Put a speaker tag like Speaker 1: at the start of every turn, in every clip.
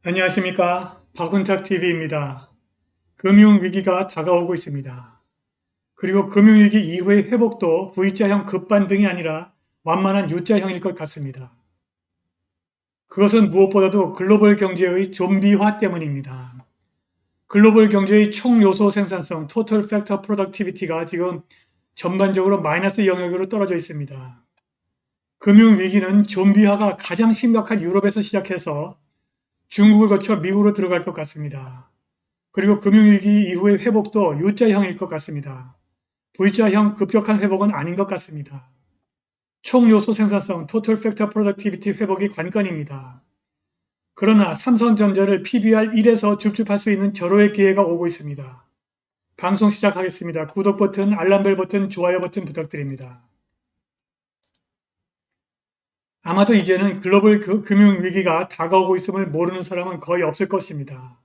Speaker 1: 안녕하십니까. 박훈탁TV입니다. 금융위기가 다가오고 있습니다. 그리고 금융위기 이후의 회복도 V자형 급반등이 아니라 완만한 U자형일 것 같습니다. 그것은 무엇보다도 글로벌 경제의 좀비화 때문입니다. 글로벌 경제의 총 요소 생산성 (Total Factor Productivity가) 지금 전반적으로 마이너스 영역으로 떨어져 있습니다. 금융위기는 좀비화가 가장 심각한 유럽에서 시작해서 중국을 거쳐 미국으로 들어갈 것 같습니다. 그리고 금융위기 이후의 회복도 U자형일 것 같습니다. V자형 급격한 회복은 아닌 것 같습니다. 총요소 생산성 (Total Factor Productivity) 회복이 관건입니다. 그러나 삼성전자를 PBR 1에서 줍줍할 수 있는 절호의 기회가 오고 있습니다. 방송 시작하겠습니다. 구독 버튼, 알람벨 버튼, 좋아요 버튼 부탁드립니다. 아마도 이제는 글로벌 금융위기가 다가오고 있음을 모르는 사람은 거의 없을 것입니다.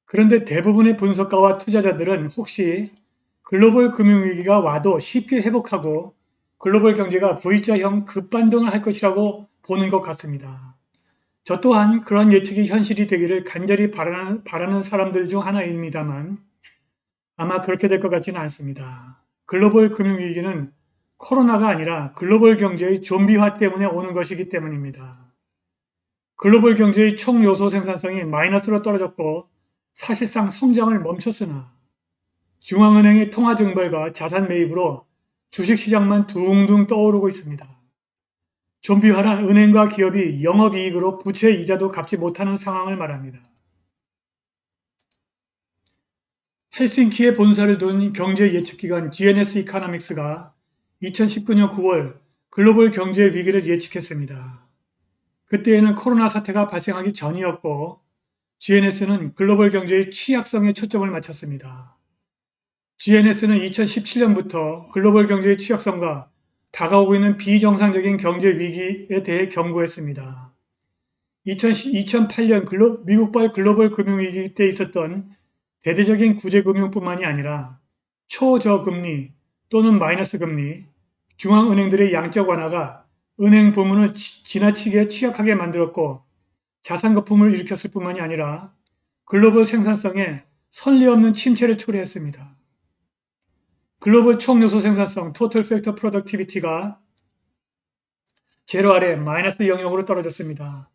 Speaker 1: 그런데 대부분의 분석가와 투자자들은 혹시 글로벌 금융위기가 와도 쉽게 회복하고 글로벌 경제가 V자형 급반등을 할 것이라고 보는 것 같습니다. 저 또한 그런 예측이 현실이 되기를 간절히 바라는 사람들 중 하나입니다만 아마 그렇게 될 것 같지는 않습니다. 글로벌 금융위기는 코로나가 아니라 글로벌 경제의 좀비화 때문에 오는 것이기 때문입니다. 글로벌 경제의 총 요소 생산성이 마이너스로 떨어졌고 사실상 성장을 멈췄으나 중앙은행의 통화 증발과 자산 매입으로 주식시장만 둥둥 떠오르고 있습니다. 좀비화란 은행과 기업이 영업이익으로 부채 이자도 갚지 못하는 상황을 말합니다. 헬싱키에 본사를 둔 경제 예측기관 GNS 이코노믹스가 2019년 9월 글로벌 경제 위기를 예측했습니다. 그때에는 코로나 사태가 발생하기 전이었고 GNS는 글로벌 경제의 취약성에 초점을 맞췄습니다. GNS는 2017년부터 글로벌 경제의 취약성과 다가오고 있는 비정상적인 경제 위기에 대해 경고했습니다. 2008년 미국발 글로벌 금융위기 때 있었던 대대적인 구제금융뿐만이 아니라 초저금리 또는 마이너스 금리, 중앙은행들의 양적 완화가 은행 부문을 지나치게 취약하게 만들었고 자산 거품을 일으켰을 뿐만이 아니라 글로벌 생산성에 선리 없는 침체를 초래했습니다. 글로벌 총요소 생산성 (Total Factor Productivity가) 제로 아래 마이너스 영역으로 떨어졌습니다.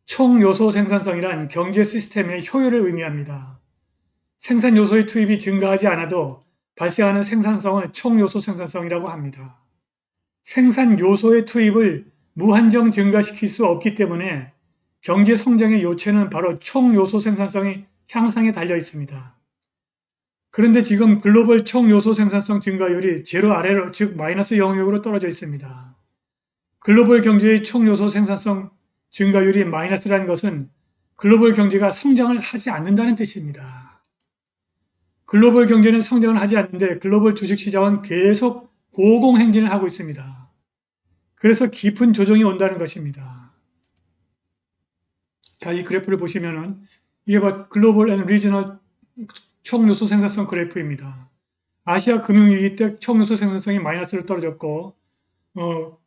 Speaker 1: 총요소 생산성이란 경제 시스템의 효율을 의미합니다. 생산 요소의 투입이 증가하지 않아도 발생하는 생산성을 총요소 생산성이라고 합니다. 생산 요소의 투입을 무한정 증가시킬 수 없기 때문에 경제 성장의 요체는 바로 총요소 생산성의 향상에 달려 있습니다. 그런데 지금 글로벌 총요소 생산성 증가율이 제로 아래로 즉 마이너스 영역으로 떨어져 있습니다. 글로벌 경제의 총요소 생산성 증가율이 마이너스라는 것은 글로벌 경제가 성장을 하지 않는다는 뜻입니다. 글로벌 경제는 성장을 하지 않는데 글로벌 주식시장은 계속 고공행진을 하고 있습니다. 그래서 깊은 조정이 온다는 것입니다. 자, 이 그래프를 보시면은 이게 글로벌 앤 리저널 총요소 생산성 그래프입니다. 아시아 금융위기 때 총요소 생산성이 마이너스로 떨어졌고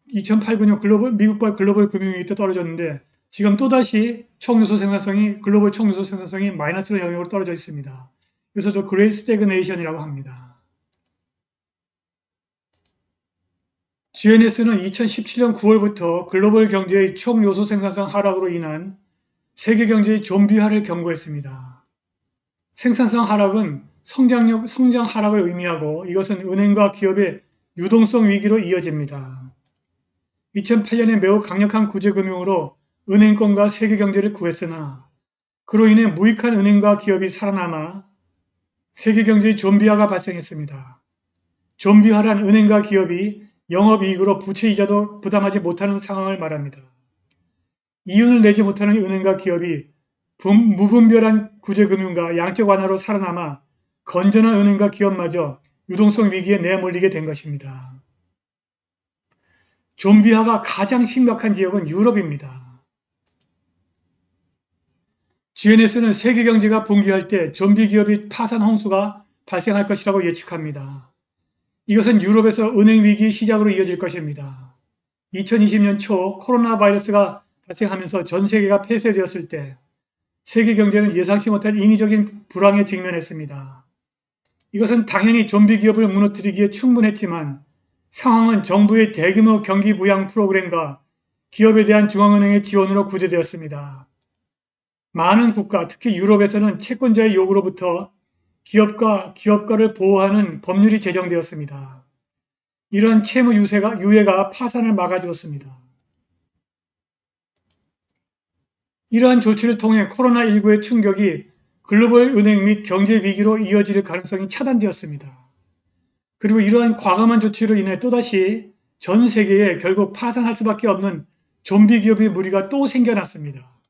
Speaker 1: 2008, 9년 미국발 글로벌 금융위기 때 떨어졌는데 지금 또다시 글로벌 총요소 생산성이 마이너스로 영역으로 떨어져 있습니다. 그래서 저 그레이트 스태그네이션이라고 합니다. GNS는 2017년 9월부터 글로벌 경제의 총요소 생산성 하락으로 인한 세계 경제의 좀비화를 경고했습니다. 생산성 하락은 성장 하락을 의미하고 이것은 은행과 기업의 유동성 위기로 이어집니다. 2008년에 매우 강력한 구제금융으로 은행권과 세계 경제를 구했으나 그로 인해 무익한 은행과 기업이 살아남아 세계 경제의 좀비화가 발생했습니다. 좀비화란 은행과 기업이 영업이익으로 부채 이자도 부담하지 못하는 상황을 말합니다. 이윤을 내지 못하는 은행과 기업이 무분별한 구제금융과 양적 완화로 살아남아 건전한 은행과 기업마저 유동성 위기에 내몰리게 된 것입니다. 좀비화가 가장 심각한 지역은 유럽입니다. GNS는 세계 경제가 붕괴할 때 좀비 기업이 파산 홍수가 발생할 것이라고 예측합니다. 이것은 유럽에서 은행 위기의 시작으로 이어질 것입니다. 2020년 초 코로나 바이러스가 발생하면서 전 세계가 폐쇄되었을 때 세계 경제는 예상치 못한 인위적인 불황에 직면했습니다. 이것은 당연히 좀비 기업을 무너뜨리기에 충분했지만 상황은 정부의 대규모 경기 부양 프로그램과 기업에 대한 중앙은행의 지원으로 구제되었습니다. 많은 국가, 특히 유럽에서는 채권자의 요구로부터 기업가를 보호하는 법률이 제정되었습니다. 이런 채무 유예가 파산을 막아주었습니다. 이러한 조치를 통해 코로나19의 충격이 글로벌 은행 및 경제 위기로 이어질 가능성이 차단되었습니다. 그리고 이러한 과감한 조치로 인해 또다시 전 세계에 결국 파산할 수밖에 없는 좀비 기업의 무리가 또 생겨났습니다.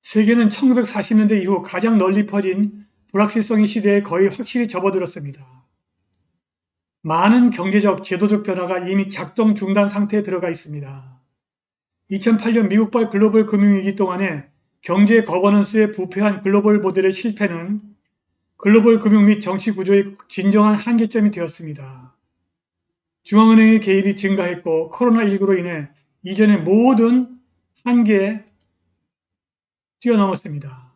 Speaker 1: 세계는 1940년대 이후 가장 널리 퍼진 불확실성의 시대에 거의 확실히 접어들었습니다. 많은 경제적, 제도적 변화가 이미 작동 중단 상태에 들어가 있습니다. 2008년 미국발 글로벌 금융위기 동안에 경제 거버넌스의 부패한 글로벌 모델의 실패는 글로벌 금융 및 정치 구조의 진정한 한계점이 되었습니다. 중앙은행의 개입이 증가했고 코로나19로 인해 이전의 모든 한계에 뛰어넘었습니다.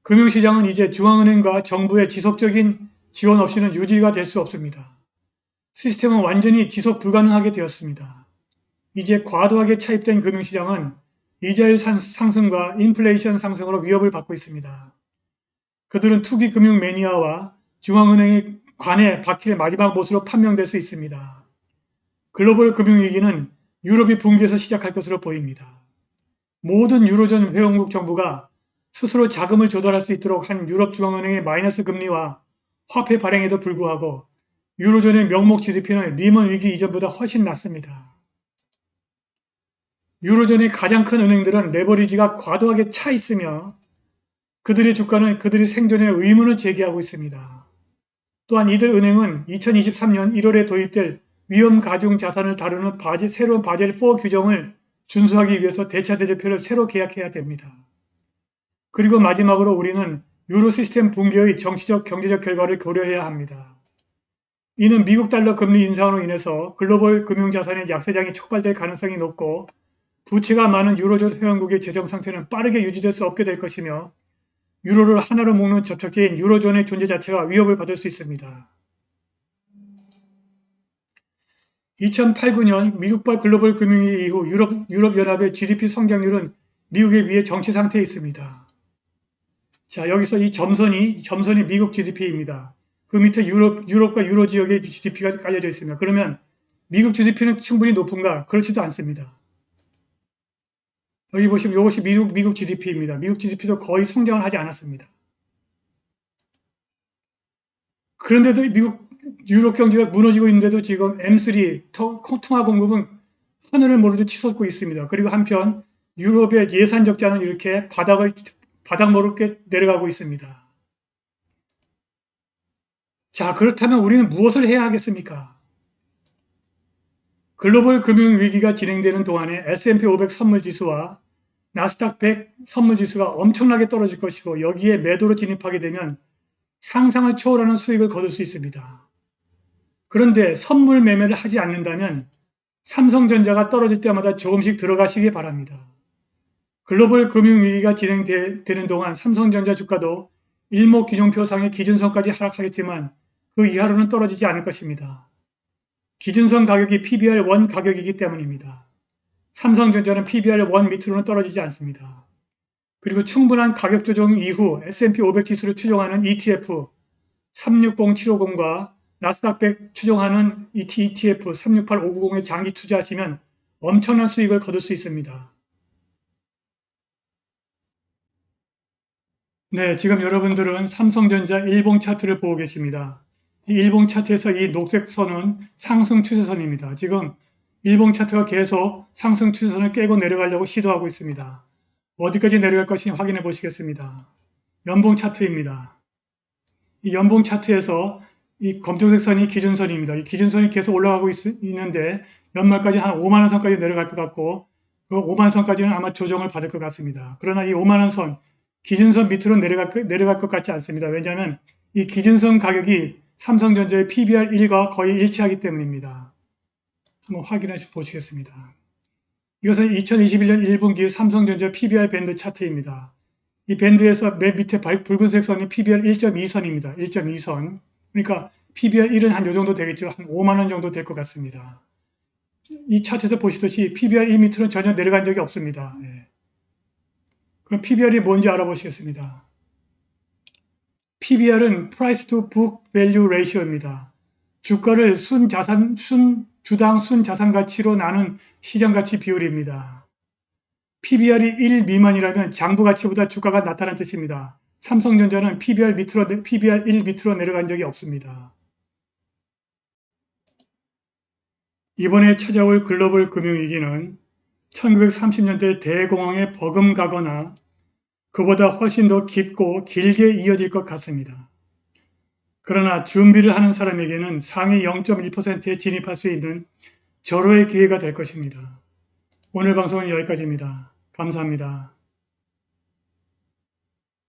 Speaker 1: 금융시장은 이제 중앙은행과 정부의 지속적인 지원 없이는 유지가 될 수 없습니다. 시스템은 완전히 지속 불가능하게 되었습니다. 이제 과도하게 차입된 금융시장은 이자율 상승과 인플레이션 상승으로 위협을 받고 있습니다. 그들은 투기 금융 매니아와 중앙은행의 관에 박힐 마지막 못으로 판명될 수 있습니다. 글로벌 금융위기는 유럽이 붕괴해서 시작할 것으로 보입니다. 모든 유로존 회원국 정부가 스스로 자금을 조달할 수 있도록 한 유럽 중앙은행의 마이너스 금리와 화폐 발행에도 불구하고 유로존의 명목 GDP는 리먼 위기 이전보다 훨씬 낮습니다. 유로존의 가장 큰 은행들은 레버리지가 과도하게 차 있으며 그들의 주가는 그들의 생존에 의문을 제기하고 있습니다. 또한 이들 은행은 2023년 1월에 도입될 위험 가중 자산을 다루는 새로운 바젤4 규정을 준수하기 위해서 대차 대조표를 새로 계약해야 됩니다. 그리고 마지막으로 우리는 유로 시스템 붕괴의 정치적 경제적 결과를 고려해야 합니다. 이는 미국 달러 금리 인상으로 인해서 글로벌 금융자산의 약세장이 촉발될 가능성이 높고 부채가 많은 유로존 회원국의 재정 상태는 빠르게 유지될 수 없게 될 것이며 유로를 하나로 묶는 접촉지인 유로존의 존재 자체가 위협을 받을 수 있습니다. 2008-9년 미국발 글로벌 금융위기 이후 유럽연합의 GDP 성장률은 미국에 비해 정체 상태에 있습니다. 자, 여기서 이 점선이 미국 GDP입니다. 그 밑에 유럽과 유로 지역의 GDP가 깔려져 있습니다. 그러면 미국 GDP는 충분히 높은가? 그렇지도 않습니다. 여기 보시면 이것이 미국 GDP입니다. 미국 GDP도 거의 성장을 하지 않았습니다. 그런데도 유럽 경제가 무너지고 있는데도 지금 M3 통화 공급은 하늘을 모르듯 치솟고 있습니다. 그리고 한편 유럽의 예산 적자는 이렇게 바닥 모르게 내려가고 있습니다. 자, 그렇다면 우리는 무엇을 해야 하겠습니까? 글로벌 금융 위기가 진행되는 동안에 S&P 500 선물지수와 나스닥 100 선물지수가 엄청나게 떨어질 것이고 여기에 매도로 진입하게 되면 상상을 초월하는 수익을 거둘 수 있습니다. 그런데 선물 매매를 하지 않는다면 삼성전자가 떨어질 때마다 조금씩 들어가시기 바랍니다. 글로벌 금융위기가 진행되는 동안 삼성전자 주가도 일목기종표상의 기준선까지 하락하겠지만 그 이하로는 떨어지지 않을 것입니다. 기준선 가격이 PBR1 가격이기 때문입니다. 삼성전자는 PBR1 밑으로는 떨어지지 않습니다. 그리고 충분한 가격 조정 이후 S&P 500 지수를 추종하는 ETF 360750과 나스닥 100 추종하는 ETF 368590에 장기 투자하시면 엄청난 수익을 거둘 수 있습니다. 네, 지금 여러분들은 삼성전자 일봉 차트를 보고 계십니다. 이 일봉 차트에서 이 녹색 선은 상승 추세선입니다. 지금 일봉 차트가 계속 상승 추세선을 깨고 내려가려고 시도하고 있습니다. 어디까지 내려갈 것인지 확인해 보시겠습니다. 연봉 차트입니다. 이 연봉 차트에서 이 검정색 선이 기준선입니다. 이 기준선이 계속 올라가고 있는데 연말까지 한 5만원 선까지 내려갈 것 같고 그 5만원 선까지는 아마 조정을 받을 것 같습니다. 그러나 이 5만원 선, 기준선 밑으로 내려갈 것 같지 않습니다. 왜냐하면 이 기준선 가격이 삼성전자의 PBR1과 거의 일치하기 때문입니다. 한번 확인해 보시겠습니다. 이것은 2021년 1분기 삼성전자 PBR 밴드 차트입니다. 이 밴드에서 맨 밑에 붉은색 선이 PBR 1.2선입니다. 1.2선. 그러니까 PBR 1은 한 요 정도 되겠죠. 한 5만 원 정도 될 것 같습니다. 이 차트에서 보시듯이 PBR 1 밑으로는 전혀 내려간 적이 없습니다. 예. 그럼 PBR이 뭔지 알아보시겠습니다. PBR은 Price to Book Value Ratio입니다. 주가를 주당 순자산 가치로 나눈 시장 가치 비율입니다. PBR이 1 미만이라면 장부 가치보다 주가가 낮다는 뜻입니다. 삼성전자는 PBR 1 밑으로 내려간 적이 없습니다. 이번에 찾아올 글로벌 금융위기는 1930년대 대공황에 버금가거나 그보다 훨씬 더 깊고 길게 이어질 것 같습니다. 그러나 준비를 하는 사람에게는 상위 0.1%에 진입할 수 있는 절호의 기회가 될 것입니다. 오늘 방송은 여기까지입니다. 감사합니다.